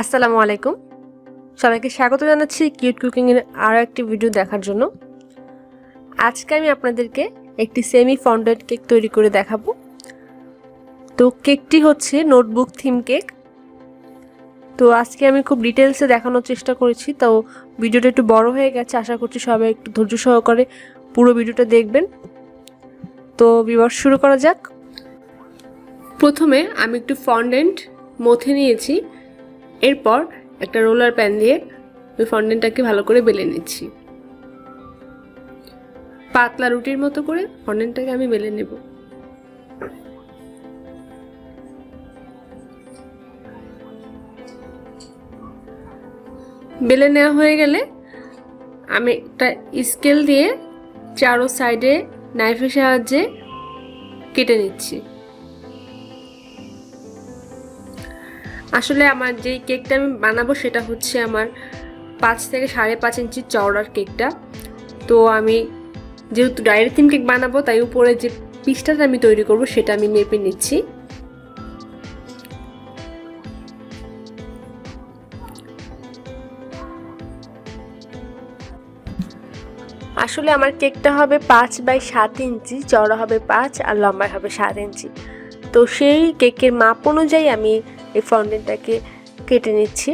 আসসালামু আলাইকুম, সবাইকে স্বাগত জানাচ্ছি কিউট কুকিং এর আরো একটি ভিডিও দেখার জন্য। আজকে আমি আপনাদেরকে একটি সেমি ফন্ডেন্ট কেক তৈরি করে দেখাবো। তো কেকটি হচ্ছে নোটবুক থিম কেক। তো আজকে আমি খুব ডিটেলসে দেখানোর চেষ্টা করেছি, তো ভিডিওটা একটু বড় হয়ে গেছে। আশা করছি সবাই একটু ধৈর্য সহকারে পুরো ভিডিওটা দেখবেন। তো ভিউয়ার্স, শুরু করা যাক। প্রথমে আমি একটু ফন্ডেন্ট মথে নিয়েছি, এরপর একটা রোলার প্যান দিয়ে ওই ফন্ডেন্টটাকে ভালো করে বেলে নিচ্ছি। পাতলা রুটির মতো করে ফন্ডেন্টটাকে আমি বেলে নেব। বেলে নেওয়া হয়ে গেলে আমি একটা স্কেল দিয়ে চারো সাইডে নাইফের সাহায্যে কেটে নিচ্ছি। আসলে আমার যেই কেকটা আমি বানাবো সেটা হচ্ছে আমার 5 থেকে 5.5 ইঞ্চি চওড়ার কেকটা। তো আমি যেহেতু ডায়েরি থিম কেক বানাবো, তাই উপরে যে পিসটা আমি তৈরি করব সেটা আমি মেপে নিচ্ছি। আসলে আমার কেকটা হবে 5/7 ইঞ্চি, চওড়া হবে 5 আর লম্বা হবে 7 ইঞ্চি। তো সেই কেকের মাপ অনুযায়ী আমি এই ফন্ডেন্টটাকে কেটে নিচ্ছি।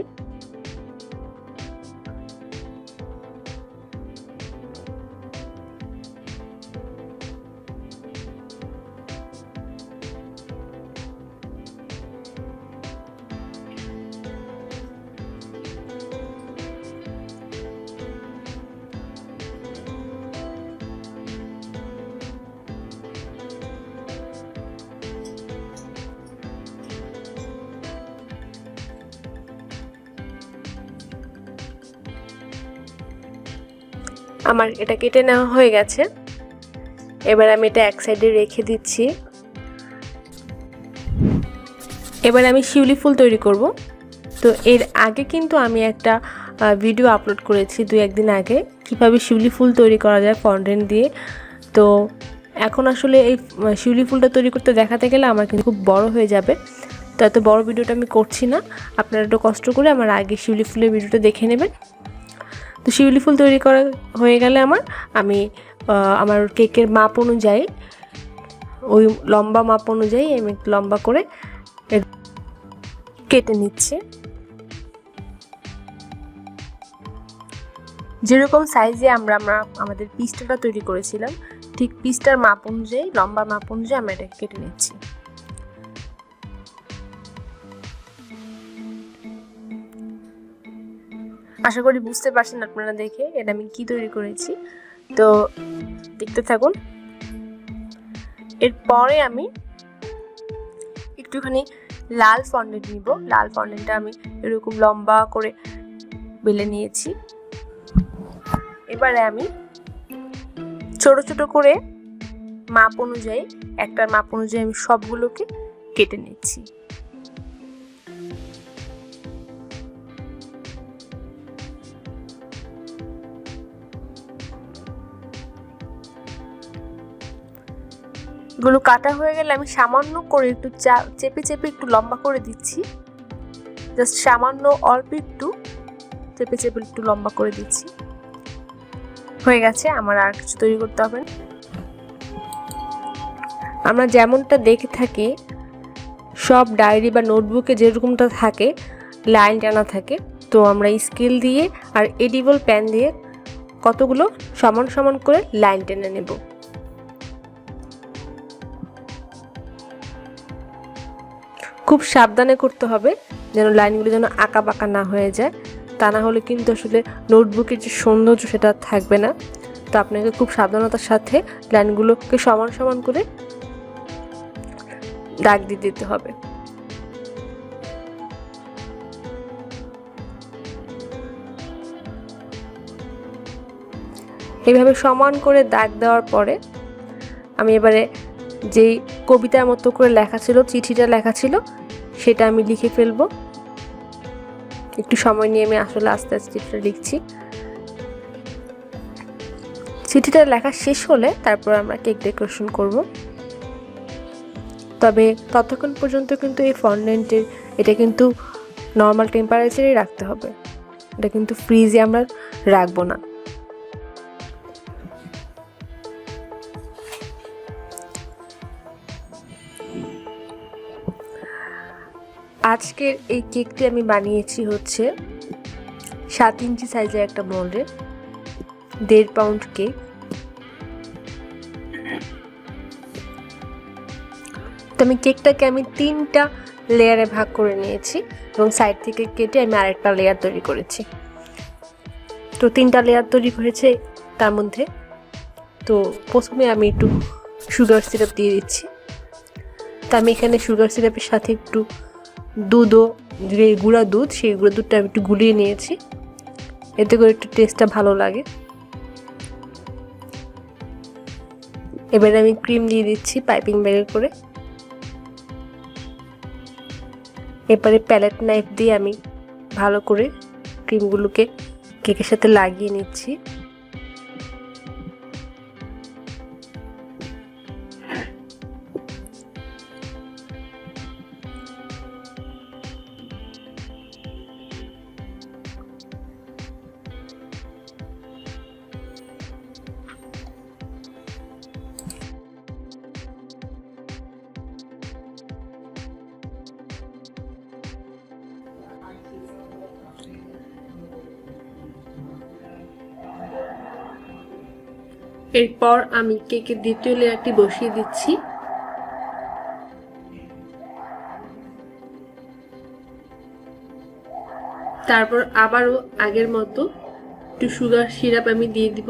আমার এটা কেটে নেওয়া হয়ে গেছে। এবার আমি এটা এক সাইডে রেখে দিচ্ছি। এবার আমি শিউলি ফুল তৈরি করব। তো এর আগে কিন্তু আমি একটা ভিডিও আপলোড করেছি 2-1 দিন আগে, কিভাবে শিউলি ফুল তৈরি করা যায় ফন্ডেন্ট দিয়ে। তো এখন আসলে এই শিউলি ফুলটা তৈরি করতে দেখাতে গেলে আমার কিন্তু খুব বড় হয়ে যাবে, তো এত বড় ভিডিওটা আমি করছি না। আপনারা একটু কষ্ট করে আমার আগে শিউলি ফুলের ভিডিওটা দেখে নেবেন। তো শিউলি ফুল তৈরি করা হয়ে গেলে আমি আমার কেকের মাপ অনুযায়ী, ওই লম্বা মাপ অনুযায়ী আমি লম্বা করে কেটে নিচ্ছি। যেরকম সাইজে আমরা আমাদের পিসটা তৈরি করেছিলাম, ঠিক পিসটার মাপ অনুযায়ী, লম্বা মাপ অনুযায়ী আমরা এটাকে কেটে নিচ্ছি। আশা করি বুঝতে পারছেন আপনারা দেখে এটা আমি কি তৈরি করেছি। তো দেখতে থাকুন। এরপরে আমি একটুখানি লাল ফন্ডেন্ট নিব। লাল ফন্ডেন্টটা আমি এরকম লম্বা করে বেলে নিয়েছি। এবারে আমি ছোট ছোট করে মাপ অনুযায়ী, একটার মাপ অনুযায়ী আমি সবগুলোকে কেটে নিচ্ছি। এগুলো কাটা হয়ে গেলে আমি সামান্য করে একটু চেপে চেপে একটু লম্বা করে দিচ্ছি। জাস্ট সামান্য অল্প একটু চেপে চেপে একটু লম্বা করে দিচ্ছি। হয়ে গেছে, আমার আর কিছু তৈরি করতে হবে না। আমরা যেমনটা দেখে থাকি সব ডায়েরি বা নোটবুকে যেরকমটা থাকে, লাইন টানা থাকে, তো আমরা স্কেল দিয়ে আর এডিবল পেন দিয়ে কতগুলো সমান সমান করে লাইন টেনে নেব। খুব সাবধানে করতে হবে যেন লাইনগুলো যেন আঁকা বাঁকা না হয়ে যায়, তা না হলে কিন্তু আসলে নোটবুকের যে সৌন্দর্য সেটা থাকবে না। তো আপনাকে খুব সাবধানতার সাথে লাইনগুলোকে সমান সমান করে দাগ দিয়ে দিতে হবে। এইভাবে সমান করে দাগ দেওয়ার পরে আমি এবারে যেই কবিতার মতো করে লেখা ছিল, চিঠিটা লেখা ছিল, সেটা আমি লিখে ফেলবো। একটু সময় নিয়ে আমি আসলে আস্তে আস্তে চিঠিটা লিখছি। চিঠিটা লেখা শেষ হলে তারপর আমরা কেক ডেকোরেশন করব। তবে ততক্ষণ পর্যন্ত কিন্তু এই ফন্ডেন্টের এটা কিন্তু নর্মাল টেম্পারেচারে রাখতে হবে, এটা কিন্তু ফ্রিজে আমরা রাখবো না। আজকের এই কেকটি আমি বানিয়েছি হচ্ছে 7 ইঞ্চি সাইজের একটা মোল্ডে, 1.5 পাউন্ড কেক। তো আমি কেকটাকে আমি 3টা লেয়ারে ভাগ করে নিয়েছি এবং সাইড থেকে কেটে আমি আরেকটা লেয়ার তৈরি করেছি। তো 3টা লেয়ার তৈরি হয়েছে তার মধ্যে। তো প্রথমে আমি একটু সুগার সিরাপ দিয়ে দিচ্ছি। তো আমি এখানে সুগার সিরাপের সাথে একটু দুধও, যে গুঁড়া দুধ, সেই গুঁড়া দুধটা আমি একটু গুলিয়ে নিয়েছি, এতে করে একটু টেস্টটা ভালো লাগে। এবারে আমি ক্রিম দিয়ে দিচ্ছি পাইপিং ব্যাগে করে। এবারে প্যালেট নাইফ দিয়ে আমি ভালো করে ক্রিমগুলোকে কেকের সাথে লাগিয়ে নিচ্ছি। এরপর আমি কেকের দ্বিতীয় লেয়ারটি বসিয়ে দিচ্ছি। তারপর আবারও আগের মতো একটু সুগার সিরাপ আমি দিয়ে দিব।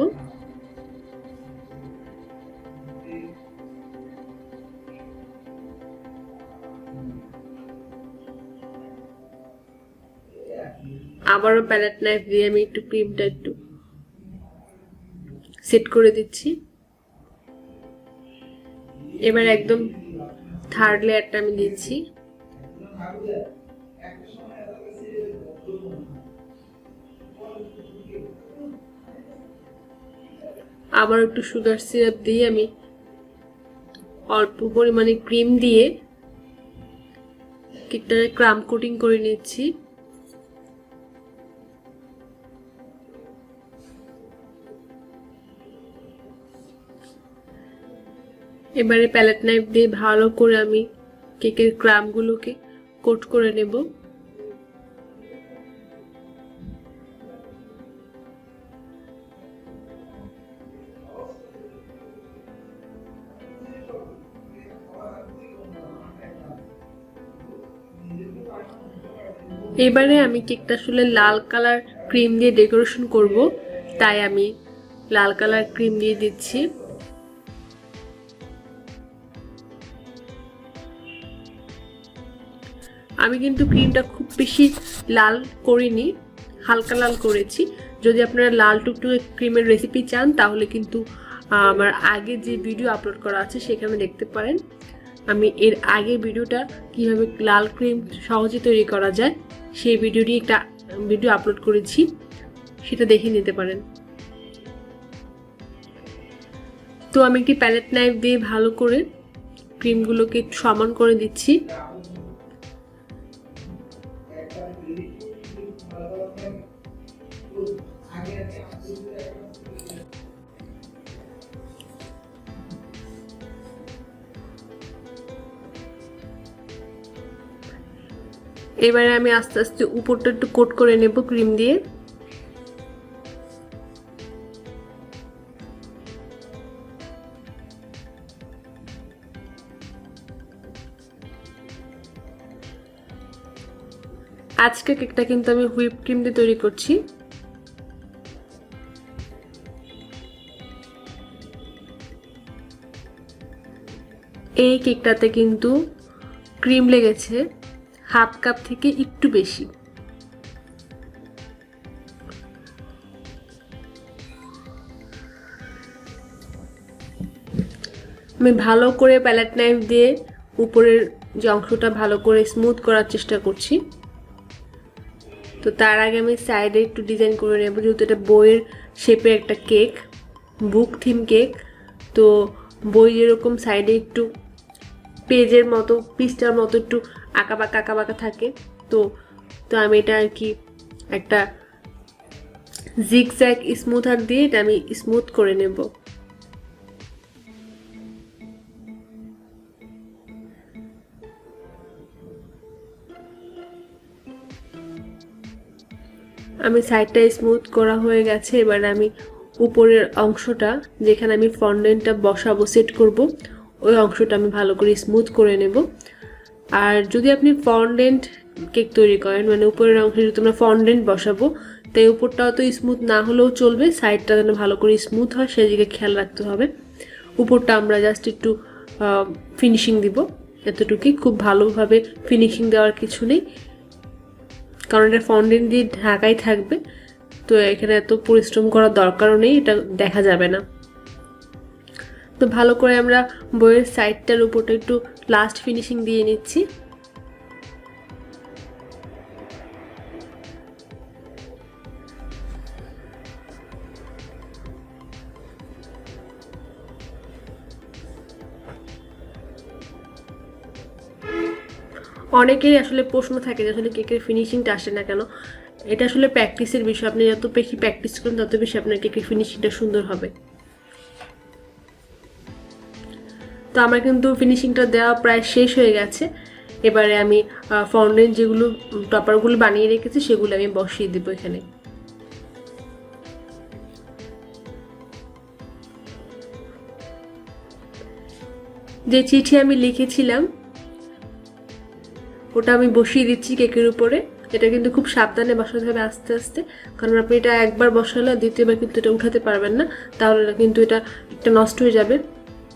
আবারও প্যালেট নাইফ দিয়ে আমি একটু ক্রিমটা একটু সেট করে দিচ্ছি। এবার একদম থার্ড লেয়ারটা আমি দিচ্ছি। আবার একটু সুগার সিরাপ দিয়ে আমি অল্প পরিমাণে ক্রিম দিয়ে কেকটাকে ক্রাম কোটিং করে নিচ্ছি। এবারে প্যালেট নাইফ দিয়ে ভালো করে আমি কেকের ক্রামগুলোকে কোট করে নেব। এবারে আমি কেকটা আসলে লাল কালার ক্রিম দিয়ে ডেকোরেশন করব, তাই আমি লাল কালার ক্রিম দিয়ে দিচ্ছি। আমি কিন্তু ক্রিমটা খুব বেশি লাল করিনি, হালকা লাল করেছি। যদি আপনারা লাল টুকটুকে ক্রিমের রেসিপি চান তাহলে কিন্তু আমার আগে যে ভিডিও আপলোড করা আছে সেখানে দেখতে পারেন। আমি এর আগে ভিডিওটা কিভাবে লাল ক্রিম সহজে তৈরি করা যায় সেই ভিডিওটি একটা ভিডিও আপলোড করেছি, সেটা দেখে নিতে পারেন। তো আমি একটি প্যালেট নাইফ দিয়ে ভালো করে ক্রিমগুলোকে একটু সমান করে দিচ্ছি। এবারে আমি আস্তে আস্তে উপরটা একটু কোট করে নেব ক্রিম দিয়ে। আজকে কেকটা কিন্তু আমি হুইপ ক্রিম দিয়ে তৈরি করছি। এই কেকটাতে কিন্তু ক্রিম লেগেছে হাফ কাপ থেকে একটু বেশি। আমি ভালো করে প্যালেট নাইফ দিয়ে উপরের যে অংশটা ভালো করে স্মুথ করার চেষ্টা করছি। তো তার আগে আমি সাইডে একটু ডিজাইন করে নেব, যেহেতু এটা বইয়ের শেপের একটা কেক, বুক থিম কেক। তো বই যেরকম সাইডে একটু পেজের মতো, পৃষ্ঠার মতো একটু আঁকা বাঁকা থাকে, তো তো আমি এটা আর কি একটা জিগজ্যাগ স্মুথার দিয়ে এটা আমি স্মুথ করে নেব। আমি সাইডটা স্মুথ করা হয়ে গেছে। এবার আমি উপরের অংশটা যেখানে আমি ফন্ডেন্টটা বসাবো সেট করব ওই অংশটা আমি ভালো করে স্মুথ করে নেব। আর যদি আপনি ফন্ডেন্ট কেক তৈরি করেন মানে উপরের অংশে যদি আমরা ফন্ডেন্ট বসাবো তাই উপরটাও তো স্মুথ না হলেও চলবে, সাইডটা যেন ভালো করে স্মুথ হয় সেদিকে খেয়াল রাখতে হবে। উপরটা আমরা জাস্ট একটু ফিনিশিং দিব, এতটুকুই, খুব ভালোভাবে ফিনিশিং দেওয়ার কিছু নেই কারণ এটা ফন্ডেন্ট দিয়ে ঢাকাই থাকবে, তো এখানে এত পরিশ্রম করার দরকারও নেই, এটা দেখা যাবে না। তো ভালো করে আমরা বইয়ের সাইডটার উপরটা একটু লাস্ট ফিনিশিং দিয়ে নিচ্ছি। অনেকেই আসলে প্রশ্ন থাকে যে আসলে কেকের ফিনিশিংটা আসে না কেন। এটা আসলে প্র্যাকটিসের বিষয়, আপনি যত বেশি প্র্যাকটিস করেন তত বেশি আপনার কেকের ফিনিশিংটা সুন্দর হবে। তো আমার কিন্তু ফিনিশিংটা দেওয়া প্রায় শেষ হয়ে গেছে। এবারে আমি ফন্ডেন্ট যেগুলো টপারগুলো বানিয়ে রেখেছি সেগুলো আমি বসিয়ে দেবো এখানে। যে চিঠি আমি লিখেছিলাম ওটা আমি বসিয়ে দিচ্ছি কেকের উপরে। এটা কিন্তু খুব সাবধানে বসাতে হবে, আস্তে আস্তে, কারণ আপনি এটা একবার বসালে দ্বিতীয়বার কিন্তু এটা উঠাতে পারবেন না, তাহলে কিন্তু এটা নষ্ট হয়ে যাবে।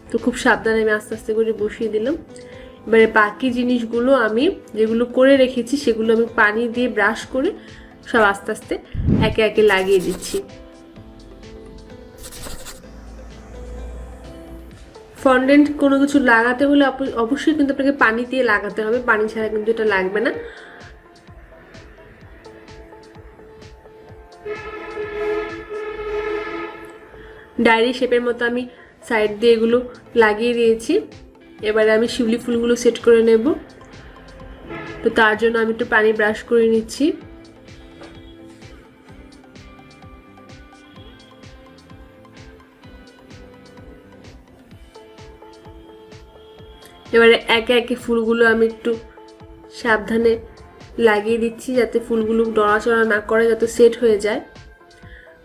তো খুব সাবধানে আমি আস্তে আস্তে করে বসিয়ে দিলাম। এবারে বাকি জিনিসগুলো আমি যেগুলো করে রেখেছি সেগুলো আমি পানি দিয়ে ব্রাশ করে সব আস্তে আস্তে একে একে লাগিয়ে দিচ্ছি। ফন্ডেন্ট কোনো কিছু লাগাতে হলে অবশ্যই কিন্তু আপনাকে পানি দিয়ে লাগাতে হবে, পানি ছাড়া কিন্তু এটা লাগবে না। ডায়েরি শেপের মতো আমি সাইড দিয়ে এগুলো লাগিয়ে দিয়েছি। এবারে আমি শিউলি ফুলগুলো সেট করে নেব, তো তার জন্য আমি একটু পানি ব্রাশ করে নিচ্ছি। এবারে একে একে ফুলগুলো আমি একটু সাবধানে লাগিয়ে দিচ্ছি যাতে ফুলগুলো নড়াচড়া না করে, যাতে সেট হয়ে যায়।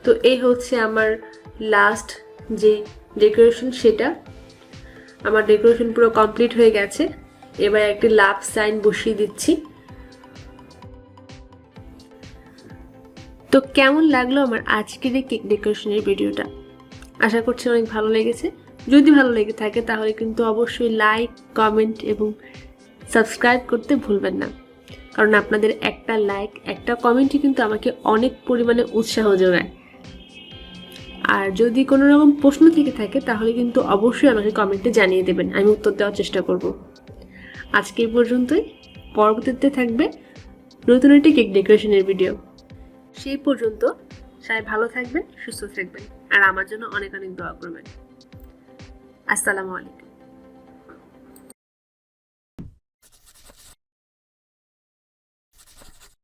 তো এই হচ্ছে আমার লাস্ট যে ডেকোরেশন, সেটা আমার ডেকোরেশন পুরো কমপ্লিট হয়ে গেছে। এবার একটি লাভ সাইন বসিয়ে দিচ্ছি। তো কেমন লাগলো আমার আজকের এই কেক ডেকোরেশনের ভিডিওটা? আশা করছি অনেক ভালো লেগেছে। যদি ভালো লেগে থাকে তাহলে কিন্তু অবশ্যই লাইক, কমেন্ট এবং সাবস্ক্রাইব করতে ভুলবেন না, কারণ আপনাদের একটা লাইক, একটা কমেন্টই কিন্তু আমাকে অনেক পরিমাণে উৎসাহ যোগায়। আর যদি কোনো রকম প্রশ্ন থেকে থাকে তাহলে কিন্তু অবশ্যই আমাকে কমেন্টে জানিয়ে দেবেন, আমি উত্তর দেওয়ার চেষ্টা করব। আজকে এই পর্যন্তই, পরবর্তীতে থাকবে নতুন একটি কেক ডেকোরেশনের ভিডিও। সেই পর্যন্ত সবাই ভালো থাকবেন, সুস্থ থাকবেন, আর আমার জন্য অনেক অনেক দোয়া করবেন। আসসালামু আলাইকুম।